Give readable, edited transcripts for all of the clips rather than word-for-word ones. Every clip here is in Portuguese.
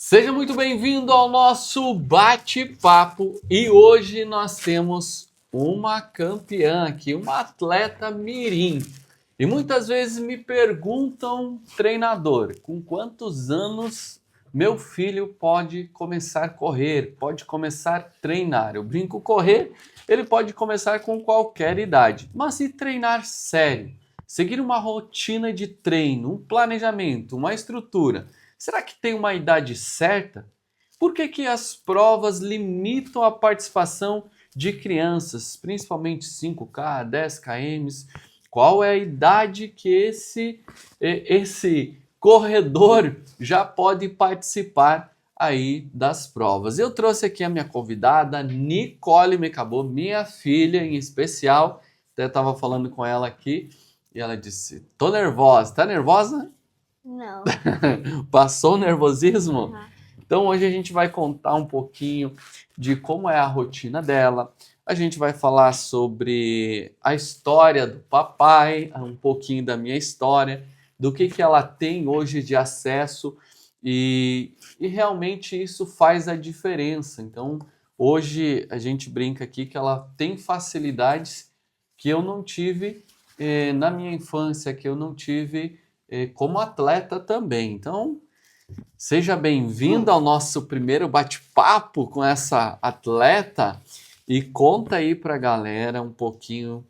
Seja muito bem-vindo ao nosso bate-papo e hoje nós temos uma campeã aqui, uma atleta mirim. E muitas vezes me perguntam, treinador, com quantos anos meu filho pode começar a correr, pode começar a treinar? Eu brinco correr, ele pode começar com qualquer idade, mas se treinar sério, seguir uma rotina de treino, um planejamento, uma estrutura, será que tem uma idade certa? Por que as provas limitam a participação de crianças, principalmente 5K, 10 km? Qual é a idade que esse corredor já pode participar aí das provas? Eu trouxe aqui a minha convidada, Nicole Mecabô, minha filha em especial. Até estava falando com ela aqui e ela disse: tô nervosa. Tá nervosa? Não. Passou o nervosismo? Uhum. Então hoje a gente vai contar um pouquinho de como é a rotina dela. A gente vai falar sobre a história do papai, um pouquinho da minha história, do que ela tem hoje de acesso e realmente isso faz a diferença. Então hoje a gente brinca aqui que ela tem facilidades que eu não tive na minha infância, que eu não tive como atleta também. Então seja bem-vindo ao nosso primeiro bate-papo com essa atleta e conta aí pra galera um pouquinho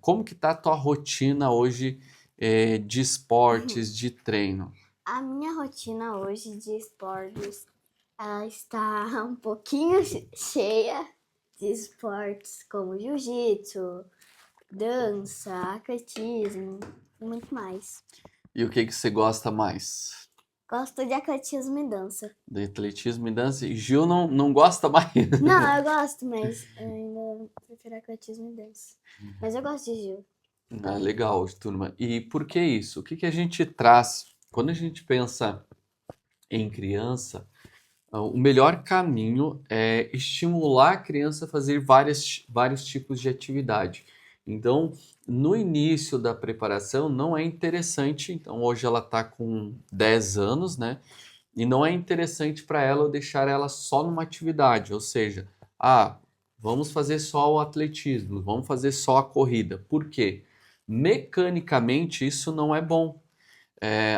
como que tá a tua rotina hoje de esportes, de treino. A minha rotina hoje de esportes, ela está um pouquinho cheia de esportes como jiu-jitsu, dança, atletismo e muito mais. E o que que você gosta mais? Gosto de atletismo e dança. De atletismo e dança? E Gil não gosta mais? Não, eu gosto, mas eu ainda prefiro atletismo e dança. Mas eu gosto de Gil. Ah, legal, turma. E por que isso? O que que a gente traz? Quando a gente pensa em criança, o melhor caminho é estimular a criança a fazer vários tipos de atividade. Então, no início da preparação, não é interessante. Então, hoje ela está com 10 anos, né? E não é interessante para ela eu deixar ela só numa atividade. Ou seja, vamos fazer só o atletismo, vamos fazer só a corrida. Por quê? Mecanicamente, isso não é bom.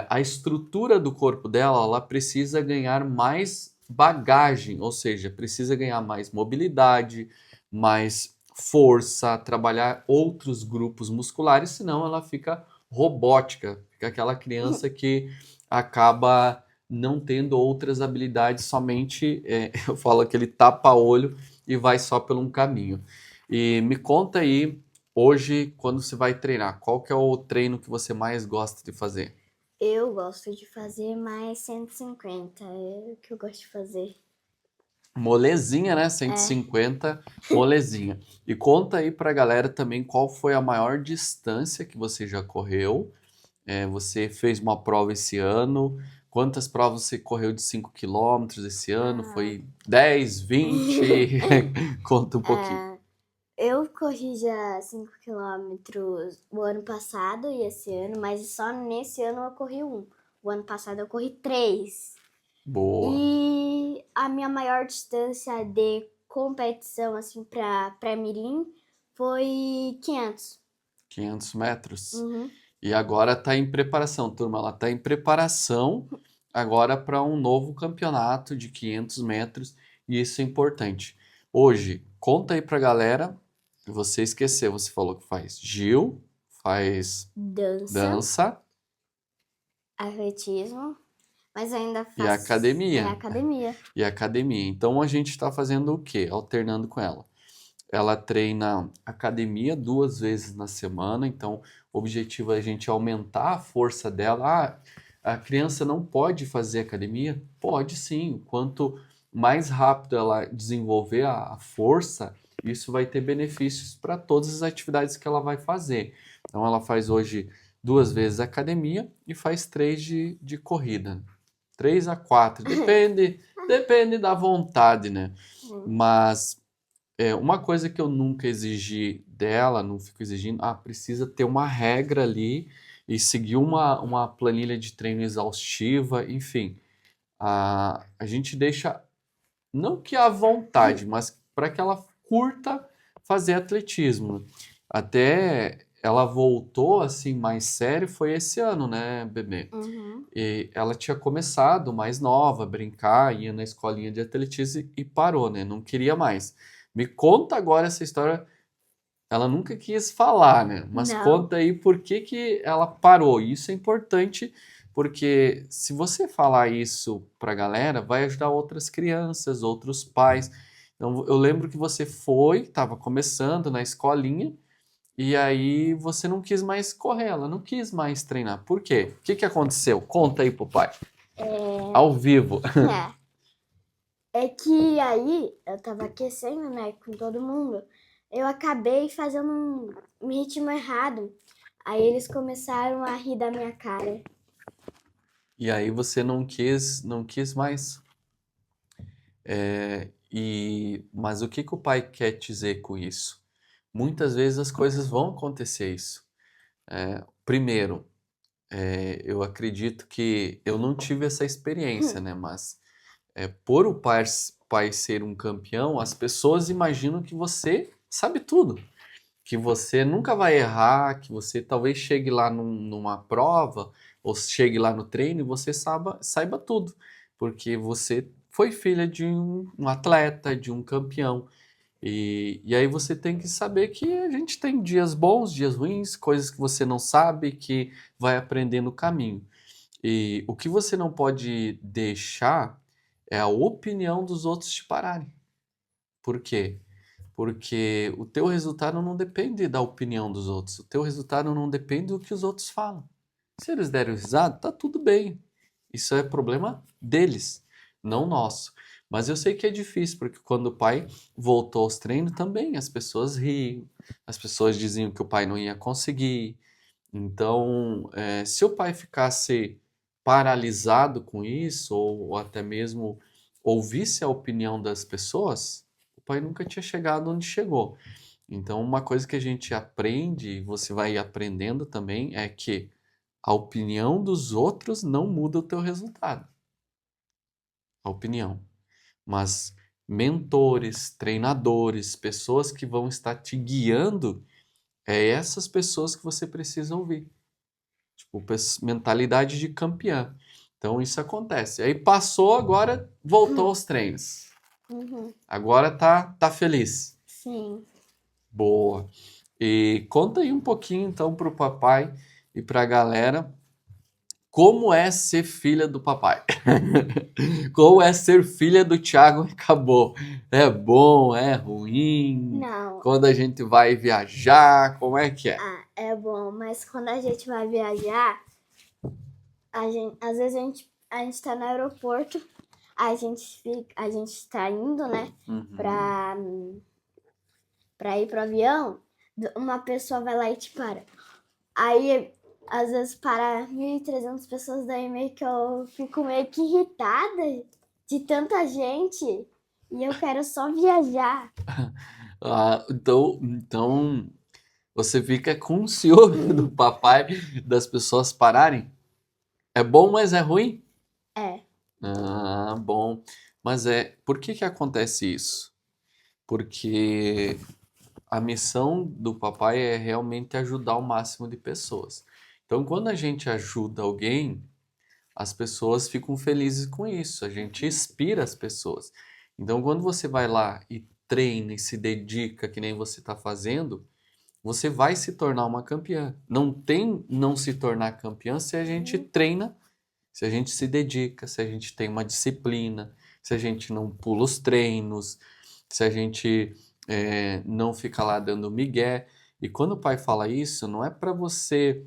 A estrutura do corpo dela, ela precisa ganhar mais bagagem, ou seja, precisa ganhar mais mobilidade, mais força, trabalhar outros grupos musculares, senão ela fica robótica, fica aquela criança que acaba não tendo outras habilidades, somente, eu falo aquele tapa-olho e vai só por um caminho. E me conta aí, hoje, quando você vai treinar, qual que é o treino que você mais gosta de fazer? Eu gosto de fazer mais 150, é o que eu gosto de fazer. Molezinha, né? 150, molezinha. E conta aí pra galera também qual foi a maior distância que você já correu. Você fez uma prova esse ano. Quantas provas você correu de 5 quilômetros esse ano? Ah, Foi 10, 20? Conta um pouquinho. eu corri já 5 quilômetros o ano passado e esse ano, mas só nesse ano eu corri um. O ano passado eu corri 3. Boa. E a minha maior distância de competição, assim, pra mirim, foi 500. 500 metros. Uhum. E agora tá em preparação, turma. Ela tá em preparação agora para um novo campeonato de 500 metros. E isso é importante. Hoje, conta aí pra galera. Você esqueceu, você falou que faz Gil, faz Dança, dança atletismo, mas eu ainda e faço academia. academia. E academia. Então a gente está fazendo o quê? Alternando com ela. Ela treina academia 2 vezes na semana, então o objetivo é a gente aumentar a força dela. A criança não pode fazer academia? Pode sim. Quanto mais rápido ela desenvolver a força, isso vai ter benefícios para todas as atividades que ela vai fazer. Então ela faz hoje 2 vezes academia e faz 3 de corrida. 3 a 4, depende da vontade, né? Mas uma coisa que eu nunca exigi dela, não fico exigindo, precisa ter uma regra ali e seguir uma planilha de treino exaustiva, enfim. a gente deixa, não que à vontade, mas para que ela curta fazer atletismo. Até ela voltou assim mais sério foi esse ano, né, bebê? Uhum. E ela tinha começado mais nova, brincar, ia na escolinha de atletismo e parou, né? Não queria mais. Me conta agora essa história. Ela nunca quis falar, né? Mas Não. conta aí por que que ela parou. Isso é importante porque se você falar isso pra galera, vai ajudar outras crianças, outros pais. Então, eu lembro que você foi, estava começando na escolinha, e aí você não quis mais correr, ela não quis mais treinar. Por quê? O que que aconteceu? Conta aí pro pai. Ao vivo. É que aí eu tava aquecendo, né, com todo mundo. Eu acabei fazendo um ritmo errado. Aí eles começaram a rir da minha cara. E aí você não quis mais. Mas o que que o pai quer dizer com isso? Muitas vezes as coisas vão acontecer isso. Primeiro, eu acredito que eu não tive essa experiência, né? Mas por o pai ser um campeão, as pessoas imaginam que você sabe tudo, que você nunca vai errar, que você talvez chegue lá numa prova ou chegue lá no treino e você saiba tudo, porque você foi filha de um atleta, de um campeão. E aí você tem que saber que a gente tem dias bons, dias ruins, coisas que você não sabe, que vai aprender no caminho. E o que você não pode deixar é a opinião dos outros te pararem. Por quê? Porque o teu resultado não depende da opinião dos outros. O teu resultado não depende do que os outros falam. Se eles derem risada, tá tudo bem. Isso é problema deles, não nosso. Mas eu sei que é difícil, porque quando o pai voltou aos treinos também, as pessoas riam, as pessoas diziam que o pai não ia conseguir. Então, se o pai ficasse paralisado com isso, ou até mesmo ouvisse a opinião das pessoas, o pai nunca tinha chegado onde chegou. Então, uma coisa que a gente aprende, e você vai aprendendo também, é que a opinião dos outros não muda o teu resultado. A opinião. Mas mentores, treinadores, pessoas que vão estar te guiando, é essas pessoas que você precisa ouvir. Tipo, mentalidade de campeã. Então isso acontece. Aí passou, agora voltou aos treinos. Uhum. Agora tá feliz. Sim. Boa. E conta aí um pouquinho então pro papai e pra galera como é ser filha do papai. Como é ser filha do Thiago e acabou. É bom, é ruim? Não. Quando a gente vai viajar, como é que é? Ah, é bom, mas quando a gente vai viajar, às vezes a gente tá no aeroporto, a gente tá indo, né, pra ir pro avião, uma pessoa vai lá e te para. Aí, às vezes, para 1.300 pessoas, daí meio que eu fico meio que irritada de tanta gente e eu quero só viajar. Então você fica com ciúme do papai, das pessoas pararem? É bom, mas é ruim? É. Ah, bom. Mas por que que acontece isso? Porque a missão do papai é realmente ajudar o máximo de pessoas. Então, quando a gente ajuda alguém, as pessoas ficam felizes com isso. A gente inspira as pessoas. Então, quando você vai lá e treina e se dedica, que nem você está fazendo, você vai se tornar uma campeã. Não tem não se tornar campeã se a gente treina, se a gente se dedica, se a gente tem uma disciplina, se a gente não pula os treinos, se a gente não fica lá dando migué. E quando o pai fala isso, não é para você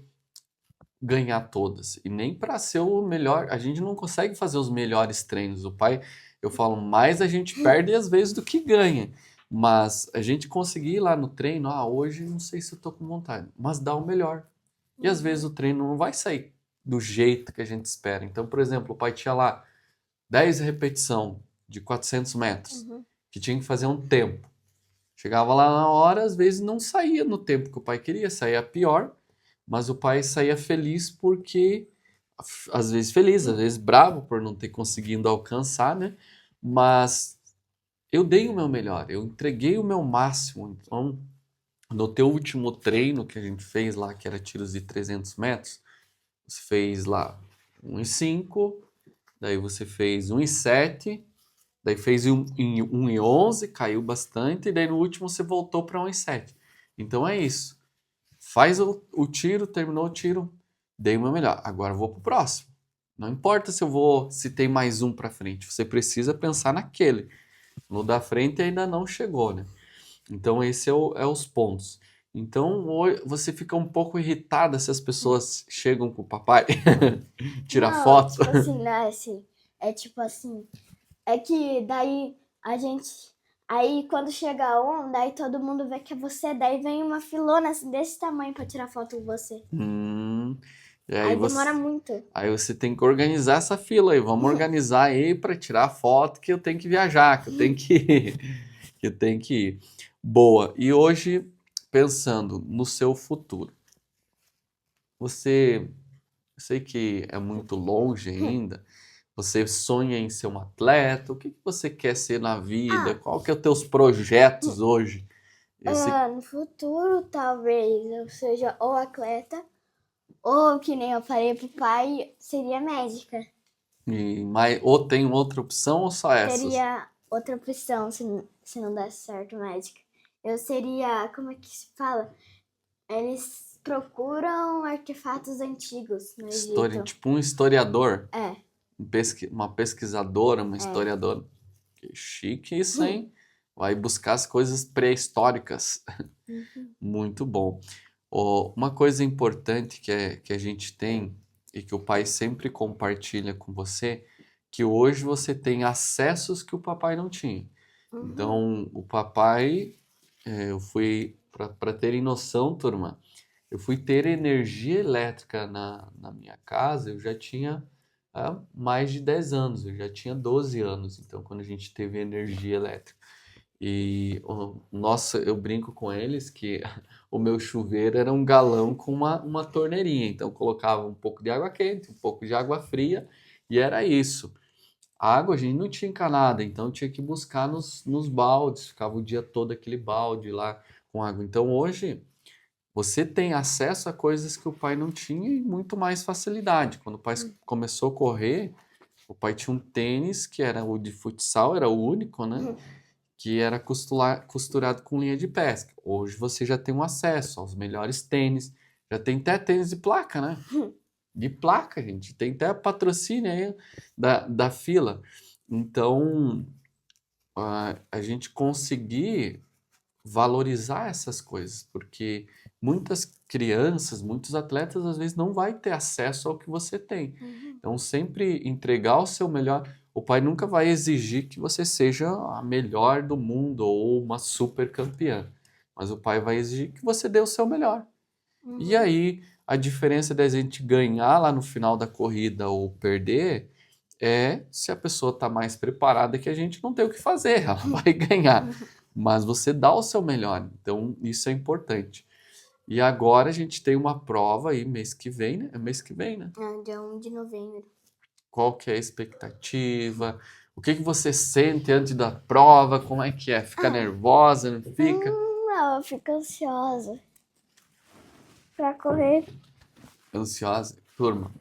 ganhar todas e nem para ser o melhor. A gente não consegue fazer os melhores treinos. O pai, eu falo, mais a gente perde às vezes do que ganha. Mas a gente conseguir ir lá no treino, hoje não sei se eu tô com vontade, mas dá o melhor. E às vezes o treino não vai sair do jeito que a gente espera. Então, por exemplo, o pai tinha lá 10 repetição de 400 metros, que tinha que fazer um tempo. Chegava lá na hora, às vezes não saía no tempo que o pai queria, saía pior, mas o pai saía feliz porque às vezes feliz, às vezes bravo por não ter conseguido alcançar, né? Mas eu dei o meu melhor, eu entreguei o meu máximo. Então, no teu último treino que a gente fez lá, que era tiros de 300 metros, você fez lá 1,5, daí você fez 1,7, daí fez 1,11, caiu bastante, e daí no último você voltou para 1,7. Então é isso. Faz o tiro, terminou o tiro, dei o meu melhor. Agora eu vou pro próximo. Não importa se tem mais um para frente, você precisa pensar naquele. No da frente ainda não chegou, né? Então esse é os pontos. Então você fica um pouco irritada se as pessoas chegam com o papai, tira Não, foto. tipo assim, não é assim. É tipo assim. É que daí a gente. Aí quando chega um, daí todo mundo vê que é você, daí vem uma filona assim, desse tamanho pra tirar foto com você. E aí Aí demora você, muito. aí você tem que organizar essa fila aí. Vamos organizar aí para tirar foto que eu tenho que viajar, que eu tenho que ir, que eu tenho que ir. Boa. E hoje, pensando no seu futuro, você, eu sei que é muito longe ainda. Você sonha em ser um atleta? O que que você quer ser na vida? Ah, Qual que é os teus projetos hoje? Eu sei no futuro talvez eu seja ou atleta, ou que nem eu falei pro pai, seria médica. ou tem outra opção ou só essas? Teria outra opção se não desse certo médica. Eu seria, como é que se fala? Eles procuram artefatos antigos no Egito. Tipo um historiador, É. uma pesquisadora, uma É. historiadora. Que chique isso, hein? Vai buscar as coisas pré-históricas. Uhum. Muito bom. Uma coisa importante que a gente tem e que o pai sempre compartilha com você, que hoje você tem acessos que o papai não tinha. Uhum. Então, o papai, eu fui, para terem noção, turma, eu fui ter energia elétrica na minha casa, eu já tinha mais de 10 anos, eu já tinha 12 anos, então, quando a gente teve energia elétrica. E, nossa, eu brinco com eles que o meu chuveiro era um galão com uma torneirinha, então eu colocava um pouco de água quente, um pouco de água fria, e era isso. A água a gente não tinha encanada, então tinha que buscar nos baldes, ficava o dia todo aquele balde lá com água. Então hoje você tem acesso a coisas que o pai não tinha e muito mais facilidade. Quando o pai começou a correr, o pai tinha um tênis que era o de futsal, era o único, né? Que era costurado com linha de pesca. Hoje você já tem um acesso aos melhores tênis, já tem até tênis de placa, né? De placa, gente. Tem até patrocínio aí da fila. Então, a gente conseguir valorizar essas coisas, porque muitas crianças, muitos atletas, às vezes não vai ter acesso ao que você tem. Uhum. Então, sempre entregar o seu melhor. O pai nunca vai exigir que você seja a melhor do mundo ou uma super campeã, mas o pai vai exigir que você dê o seu melhor. E Uhum. aí, a diferença da gente ganhar lá no final da corrida ou perder é se a pessoa está mais preparada que a gente não tem o que fazer, ela vai ganhar. Mas você dá o seu melhor, então isso é importante. E agora a gente tem uma prova aí mês que vem, né? É mês que vem, né? Dia 1 de novembro. Qual que é a expectativa? O que que você sente antes da prova? Como é que é? Fica nervosa, não fica? Não, eu fico ansiosa pra correr. Ansiosa? Turma,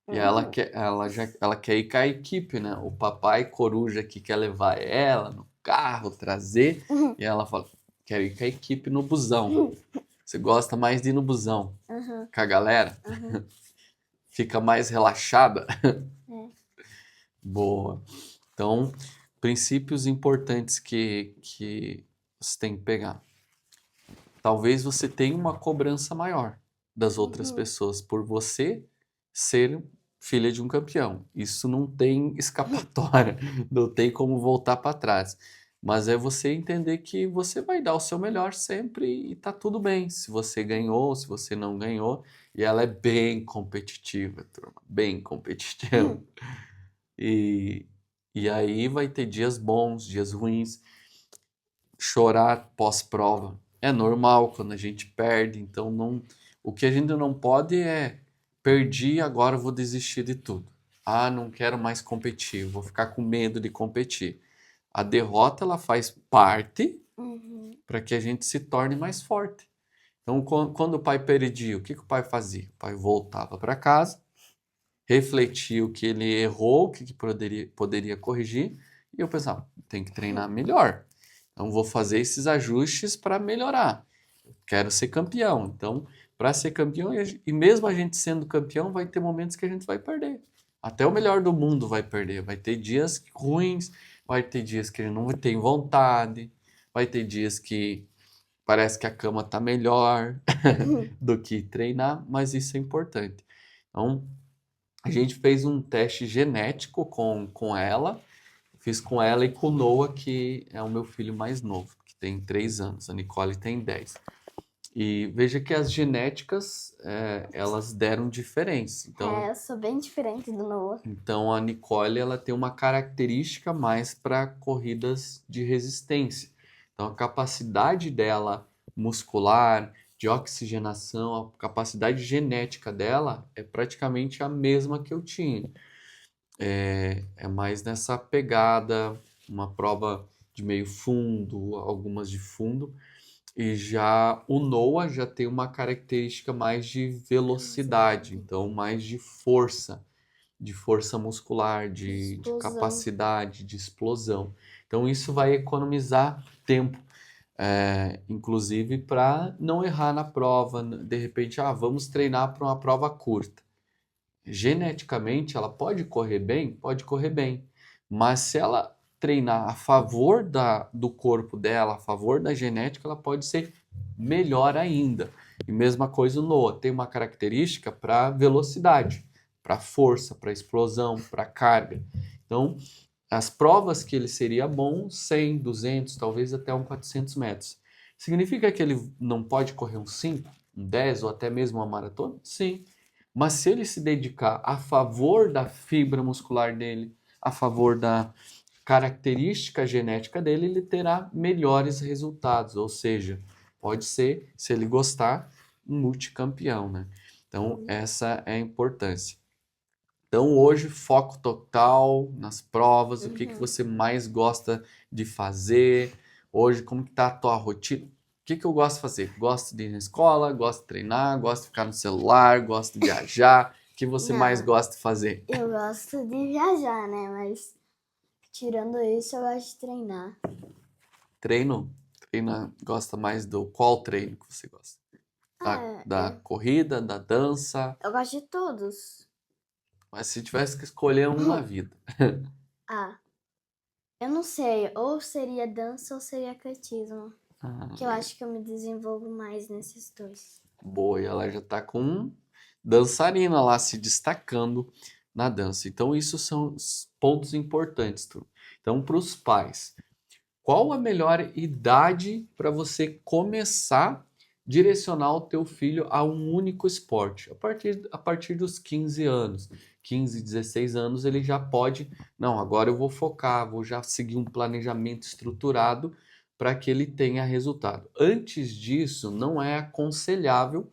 e ela quer ir com a equipe, né? O papai coruja que quer levar ela no carro, trazer, e ela fala: quero ir com a equipe no busão. Você gosta mais de ir no busão Uhum. com a galera? Uhum. Fica mais relaxada? É. Boa. Então, princípios importantes que você tem que pegar. Talvez você tenha uma cobrança maior das outras pessoas por você ser filha de um campeão. Isso não tem escapatória, não tem como voltar para trás. Mas é você entender que você vai dar o seu melhor sempre e tá tudo bem. Se você ganhou, se você não ganhou. E ela é bem competitiva, turma, bem competitiva. E, e aí vai ter dias bons, dias ruins. Chorar pós-prova é normal quando a gente perde, então não, o que a gente não pode é perdi, agora eu vou desistir de tudo. Ah, não quero mais competir, vou ficar com medo de competir. A derrota, ela faz parte para que a gente se torne mais forte. Então, quando o pai perdia, o que o pai fazia? O pai voltava para casa, refletia o que ele errou, o que poderia corrigir, e eu pensava, tem que treinar melhor. Então, vou fazer esses ajustes para melhorar. Quero ser campeão. Então, para ser campeão, e mesmo a gente sendo campeão, vai ter momentos que a gente vai perder. Até o melhor do mundo vai perder. Vai ter dias ruins, vai ter dias que ele não tem vontade, vai ter dias que parece que a cama está melhor do que treinar, mas isso é importante. Então, a gente fez um teste genético com ela, fiz com ela e com o Noah, que é o meu filho mais novo, que tem 3 anos, a Nicole tem 10. E veja que as genéticas, elas deram diferença. Então, eu sou bem diferente do Noah. então a Nicole, ela tem uma característica mais para corridas de resistência. Então a capacidade dela muscular, de oxigenação, a capacidade genética dela é praticamente a mesma que eu tinha. É mais nessa pegada, uma prova de meio fundo, algumas de fundo. E já o Noah já tem uma característica mais de velocidade, então mais de força muscular, de Explosão. capacidade, de explosão. Então isso vai economizar tempo, inclusive para não errar na prova. De repente, vamos treinar para uma prova curta. Geneticamente, ela pode correr bem? Pode correr bem. Mas se ela treinar a favor do corpo dela, a favor da genética, ela pode ser melhor ainda. E mesma coisa o Noah, tem uma característica para velocidade, para força, para explosão, para carga. Então, as provas que ele seria bom, 100, 200, talvez até 400 metros. Significa que ele não pode correr um 5, um 10 ou até mesmo uma maratona? Sim. Mas se ele se dedicar a favor da fibra muscular dele, a favor da característica genética dele, ele terá melhores resultados. Ou seja, pode ser, se ele gostar, um multicampeão, né? Então, essa é a importância. Então, hoje, foco total nas provas, o que você mais gosta de fazer. Hoje, como que tá a tua rotina? O que eu gosto de fazer? Gosto de ir na escola, gosto de treinar, gosto de ficar no celular, gosto de viajar. O que você mais gosta de fazer? Eu gosto de viajar, né? Mas tirando isso, eu gosto de treinar. Treino? Gosta mais do qual treino que você gosta? Da corrida, da dança? Eu gosto de todos. Mas se tivesse que escolher um na vida. Eu não sei. Ou seria dança ou seria atletismo. Que eu acho que eu me desenvolvo mais nesses dois. Boa, e ela já tá com dançarina lá se destacando na dança. Então, isso são os pontos importantes, turma. Então, para os pais, qual a melhor idade para você começar a direcionar o teu filho a um único esporte? A partir dos 15 anos. 15, 16 anos, ele já pode, não, agora eu vou focar, vou já seguir um planejamento estruturado para que ele tenha resultado. Antes disso, não é aconselhável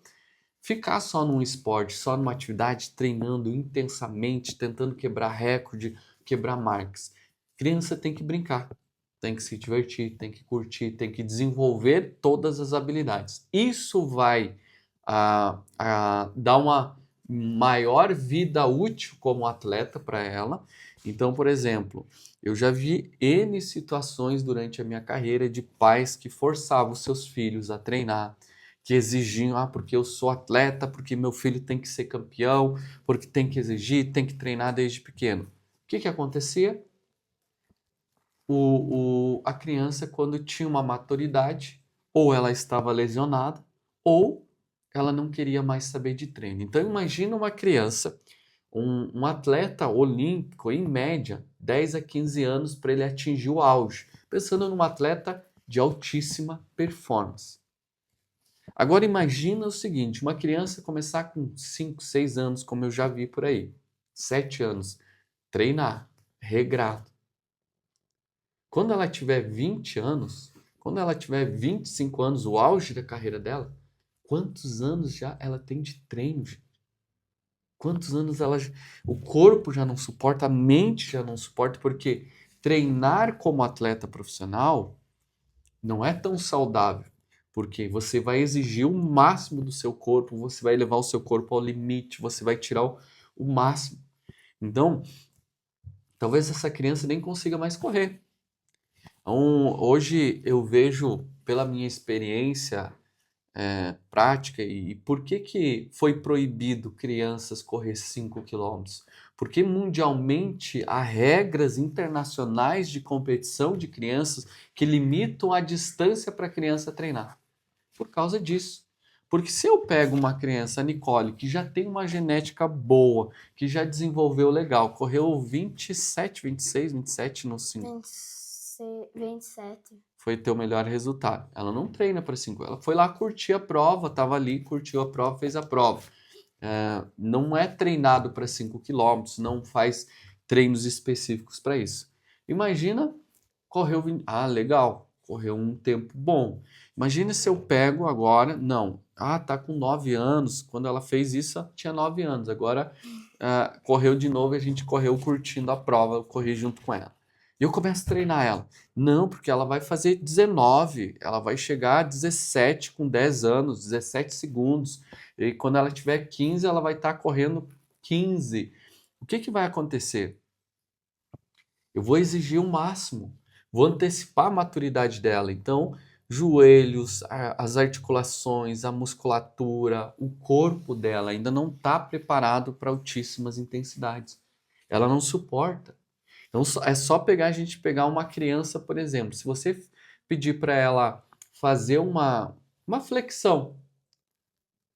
ficar só num esporte, só numa atividade, treinando intensamente, tentando quebrar recorde, quebrar marcas. Criança tem que brincar, tem que se divertir, tem que curtir, tem que desenvolver todas as habilidades. Isso vai dar uma maior vida útil como atleta para ela. Então, por exemplo, eu já vi N situações durante a minha carreira de pais que forçavam seus filhos a treinar, que exigiam, porque eu sou atleta, porque meu filho tem que ser campeão, porque tem que exigir, tem que treinar desde pequeno. O que acontecia? A criança, quando tinha uma maturidade, ou ela estava lesionada, ou ela não queria mais saber de treino. Então, imagina uma criança, um atleta olímpico, em média, 10 a 15 anos para ele atingir o auge. Pensando num atleta de altíssima performance. Agora, imagina o seguinte, uma criança começar com 5, 6 anos, como eu já vi por aí, 7 anos, treinar, regrado. Quando ela tiver 20 anos, quando ela tiver 25 anos, o auge da carreira dela, quantos anos já ela tem de treino, gente? Quantos anos o corpo já não suporta, a mente já não suporta, porque treinar como atleta profissional não é tão saudável, porque você vai exigir o máximo do seu corpo, você vai levar o seu corpo ao limite, você vai tirar o máximo. Então, talvez essa criança nem consiga mais correr. Então, hoje eu vejo, pela minha experiência prática, e por que foi proibido crianças correr 5 quilômetros? Porque mundialmente há regras internacionais de competição de crianças que limitam a distância para a criança treinar. Por causa disso. Porque se eu pego uma criança, a Nicole, que já tem uma genética boa, que já desenvolveu legal, correu 27, 26, 27 no 5. 27. Foi ter o melhor resultado. Ela não treina para 5. Ela foi lá curtir a prova, estava ali, curtiu a prova, fez a prova. Não é treinado para 5 quilômetros, não faz treinos específicos para isso. Imagina, correu 20. Ah, legal, correu um tempo bom. Imagina se eu pego agora, não. Ah, tá com 9 anos. Quando ela fez isso, ela tinha 9 anos. Agora correu de novo e a gente correu curtindo a prova, eu corri junto com ela. E eu começo a treinar ela. Não, porque ela vai fazer 19, ela vai chegar a 17 com 10 anos, 17 segundos. E quando ela tiver 15, ela vai estar correndo 15. O que vai acontecer? Eu vou exigir o máximo, vou antecipar a maturidade dela. Então, joelhos, as articulações, a musculatura, o corpo dela ainda não está preparado para altíssimas intensidades. Ela não suporta. Então, é só a gente pegar uma criança, por exemplo. Se você pedir para ela fazer uma flexão,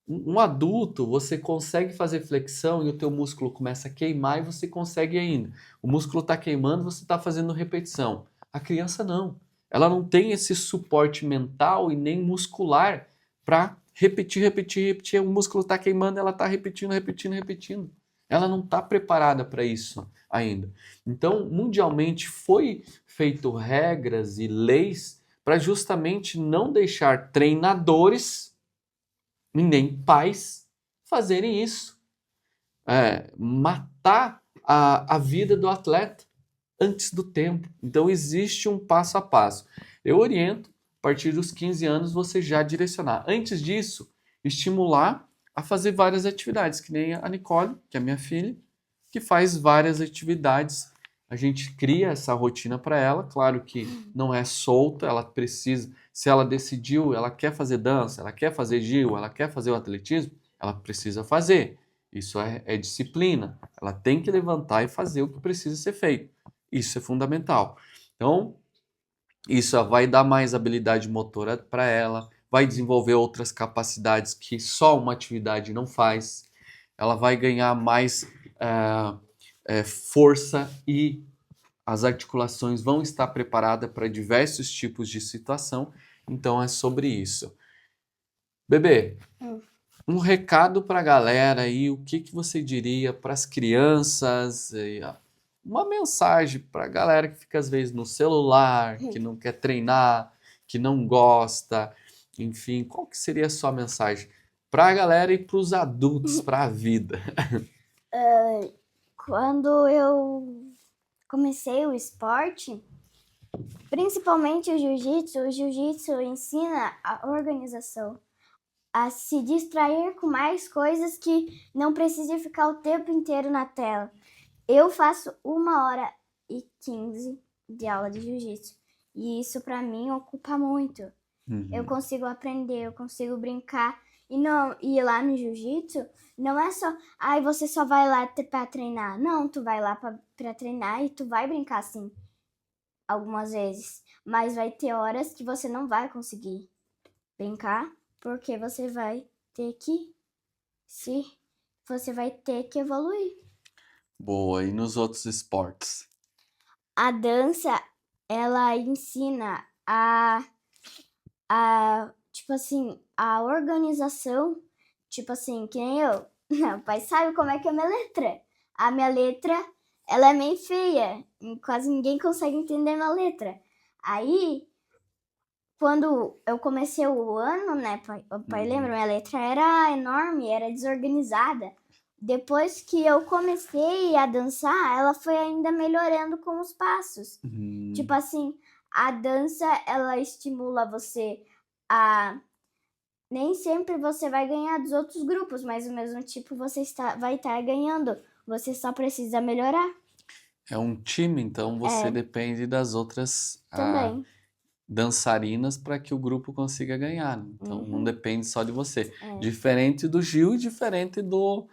um adulto, você consegue fazer flexão e o teu músculo começa a queimar e você consegue ainda. O músculo está queimando, você está fazendo repetição. A criança não. Ela não tem esse suporte mental e nem muscular para repetir, repetir, repetir. O músculo está queimando, ela está repetindo, repetindo, repetindo. Ela não está preparada para isso ainda. Então, mundialmente foi feito regras e leis para justamente não deixar treinadores e nem pais fazerem isso. Matar a vida do atleta antes do tempo. Então existe um passo a passo. Eu oriento, a partir dos 15 anos, você já direcionar. Antes disso, estimular a fazer várias atividades, que nem a Nicole, que é minha filha, que faz várias atividades. A gente cria essa rotina para ela, claro que não é solta, ela precisa, se ela decidiu, ela quer fazer dança, ela quer fazer Gil, ela quer fazer o atletismo, ela precisa fazer. Isso é disciplina. Ela tem que levantar e fazer o que precisa ser feito. Isso é fundamental. Então, isso vai dar mais habilidade motora para ela, vai desenvolver outras capacidades que só uma atividade não faz. Ela vai ganhar mais força e as articulações vão estar preparadas para diversos tipos de situação. Então, é sobre isso. Bebê, um recado para a galera aí, o que você diria para as crianças? Uma mensagem para a galera que fica às vezes no celular, que não quer treinar, que não gosta, enfim, qual que seria a sua mensagem para a galera e para os adultos, para a vida? Quando eu comecei o esporte, principalmente o jiu-jitsu ensina a organização, a se distrair com mais coisas que não precisa ficar o tempo inteiro na tela. Eu faço 1h15 de aula de jiu-jitsu e isso para mim ocupa muito. Eu consigo aprender, eu consigo brincar. E lá no jiu-jitsu não é só, você só vai lá para treinar. Não, tu vai lá para treinar e tu vai brincar sim, algumas vezes. Mas vai ter horas que você não vai conseguir brincar, porque você vai ter que evoluir. Boa, e nos outros esportes? A dança, ela ensina tipo assim, a organização, tipo assim, que nem eu. O pai sabe como é que é a minha letra. A minha letra, ela é meio feia, e quase ninguém consegue entender minha letra. Aí, quando eu comecei o ano, né, pai, lembra, minha letra era enorme, era desorganizada. depois que eu comecei a dançar, ela foi ainda melhorando com os passos. Tipo assim, a dança, ela estimula você a... Nem sempre você vai ganhar dos outros grupos, mas o mesmo tipo você vai estar ganhando. Você só precisa melhorar É um time, então você depende das outras também. dançarinas para que o grupo consiga ganhar, né? Então não depende só de você. É. Diferente do Gil e diferente do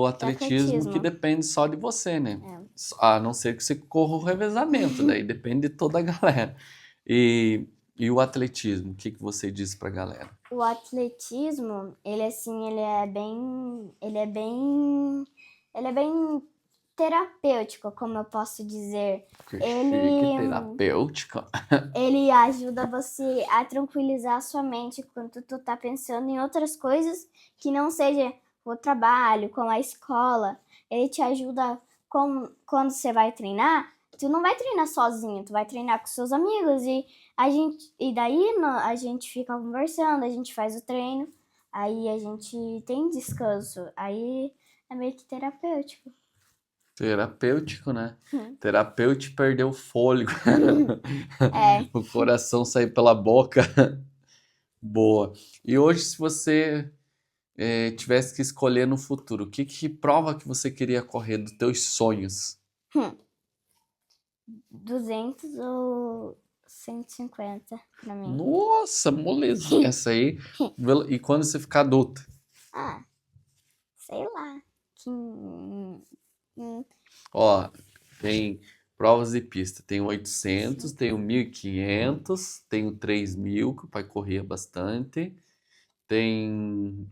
atletismo, que atletismo. depende só de você, né? É. A não ser que você corra o revezamento, daí depende de toda a galera. E o atletismo, o que você diz pra galera? O atletismo, ele assim, ele é bem terapêutico, como eu posso dizer. Que Ele- chique, terapêutico. Ele ajuda você a tranquilizar a sua mente quando tu tá pensando em outras coisas que não seja o trabalho, como a escola. Ele te ajuda quando você vai treinar, tu não vai treinar sozinho, tu vai treinar com seus amigos e daí a gente fica conversando, a gente faz o treino, aí a gente tem descanso, aí é meio que terapêutico. Terapêutico, né? Terapêutico perdeu o fôlego. O coração sair pela boca. Boa. E hoje, se você tivesse que escolher no futuro, que prova que você queria correr dos teus sonhos? 200 ou 150 pra mim. Nossa, moleza. Essa aí. E quando você ficar adulta? Ah, sei lá. Ó, tem provas de pista. Tem o 800, tem o 1500, tem o 3000, que o pai corria bastante. Tem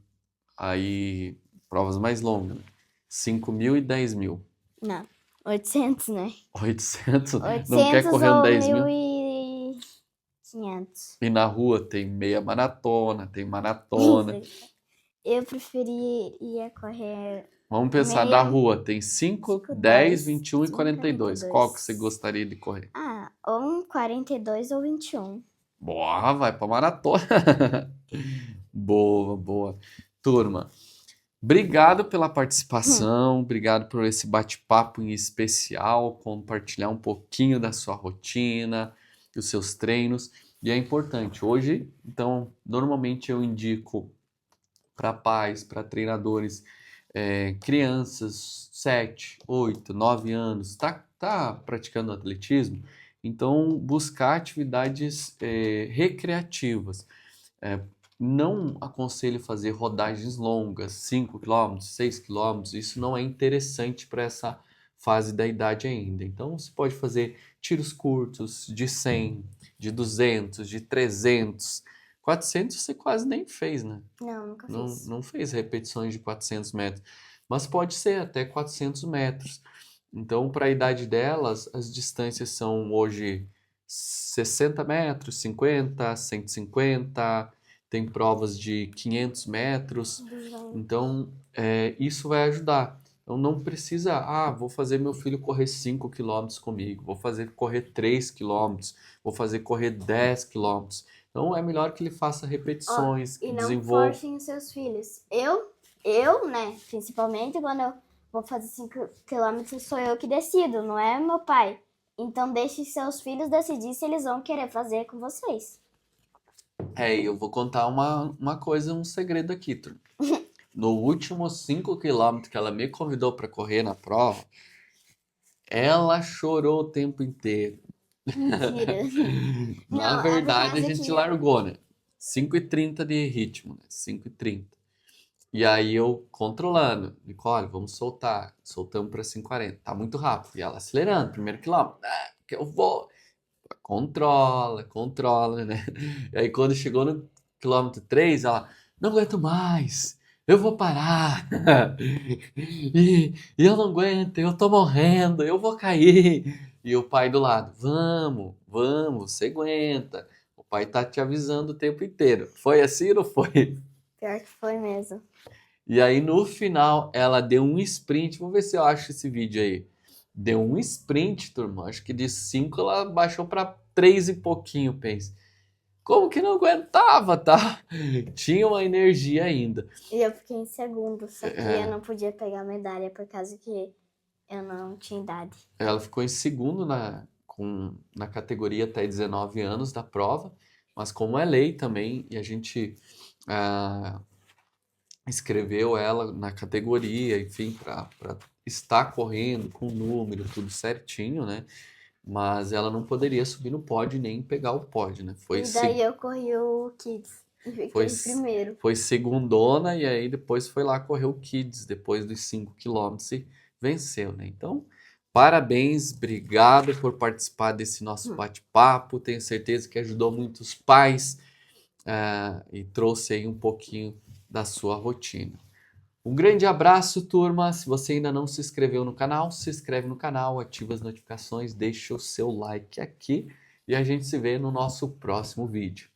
aí provas mais longas, né? 5.000 e 10.000. Não, 800, né? 800? Não 800 quer correr um ou 10.000? 1.500. E na rua tem meia maratona, tem maratona. Eu preferiria correr Vamos pensar meia, da rua. Tem 5, 5, 10, 10, 21 e 42. 42. Qual que você gostaria de correr? ou um 42 ou 21. Boa, vai pra maratona. Boa, boa. Turma, obrigado pela participação, obrigado por esse bate-papo em especial, compartilhar um pouquinho da sua rotina, dos seus treinos. E é importante. Hoje, então, normalmente eu indico para pais, para treinadores, crianças 7, 8, 9 anos, tá praticando atletismo, então buscar atividades recreativas. Não aconselho fazer rodagens longas, 5 quilômetros, 6 quilômetros, isso não é interessante para essa fase da idade ainda. Então você pode fazer tiros curtos de 100, de 200, de 300. 400 você quase nem fez, né? Não, nunca fiz. Não fez repetições de 400 metros, mas pode ser até 400 metros. Então, para a idade delas, as distâncias são hoje 60 metros, 50, 150, tem provas de 500 metros. Então, isso vai ajudar. Então, não precisa, vou fazer meu filho correr 5 quilômetros comigo, vou fazer correr 3 quilômetros, vou fazer correr 10 quilômetros. Então, é melhor que ele faça repetições, que E não desenvolva. forcem os seus filhos. Eu, né, principalmente quando eu vou fazer 5 quilômetros, sou eu que decido, não é meu pai. Então deixe seus filhos decidir se eles vão querer fazer com vocês. E eu vou contar uma coisa, um segredo aqui, turma. No último 5 quilômetros que ela me convidou para correr na prova, ela chorou o tempo inteiro. Mentira. Na Não, verdade, a é gente que- largou, né? 5:30 de ritmo, né? 5:30. E aí eu controlando. Nicole, vamos soltar. Soltamos para 5:40. Tá muito rápido. E ela acelerando, primeiro quilômetro. Que eu vou. Controla, né? E aí quando chegou no quilômetro 3, ela, não aguento mais. Eu vou parar. E eu não aguento, eu tô morrendo, eu vou cair. E o pai do lado, vamos, você aguenta. O pai tá te avisando o tempo inteiro. Foi assim ou não foi? Pior que foi mesmo. E aí no final ela deu um sprint. Vou ver se eu acho esse vídeo aí. Deu um sprint, turma. Acho que de 5 ela baixou para 3 e pouquinho, pensa. como que não aguentava, tá? Tinha uma energia ainda. E eu fiquei em segundo, só que É. eu não podia pegar medalha por causa que eu não tinha idade. Ela ficou em segundo na categoria até 19 anos da prova, mas como é lei também, e a gente ah, escreveu ela na categoria, enfim, para estar correndo com o número, tudo certinho, né? Mas ela não poderia subir no pódio nem pegar o pódio, né? E daí eu corri o Kids e foi, fiquei em primeiro. foi segundona e aí depois foi lá correr o Kids, depois dos 5 quilômetros e venceu, né? Então, parabéns, obrigado por participar desse nosso bate-papo. Tenho certeza que ajudou muitos pais e trouxe aí um pouquinho da sua rotina. Um grande abraço, turma. Se você ainda não se inscreveu no canal, se inscreve no canal, ativa as notificações, deixa o seu like aqui e a gente se vê no nosso próximo vídeo.